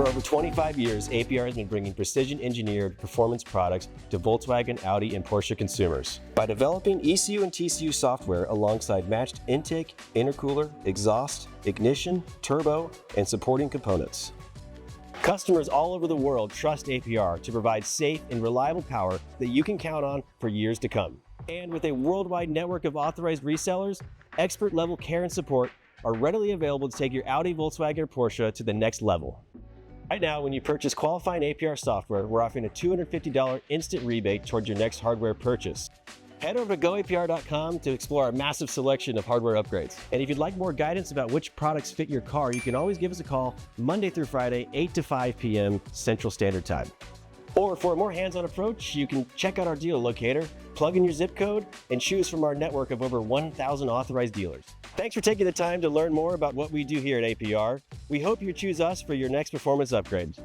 For over 25 years, APR has been bringing precision-engineered performance products to Volkswagen, Audi, and Porsche consumers. By developing ECU and TCU software alongside matched intake, intercooler, exhaust, ignition, turbo, and supporting components. Customers all over the world trust APR to provide safe and reliable power that you can count on for years to come. And with a worldwide network of authorized resellers, expert-level care and support are readily available to take your Audi, Volkswagen, or Porsche to the next level. Right now, when you purchase qualifying APR software, we're offering a $250 instant rebate towards your next hardware purchase. Head over to goapr.com to explore our massive selection of hardware upgrades. And if you'd like more guidance about which products fit your car, you can always give us a call Monday through Friday, 8 to 5 p.m. Central Standard Time. Or for a more hands-on approach, you can check out our dealer locator, plug in your zip code, and choose from our network of over 1,000 authorized dealers. Thanks for taking the time to learn more about what we do here at APR. We hope you choose us for your next performance upgrade.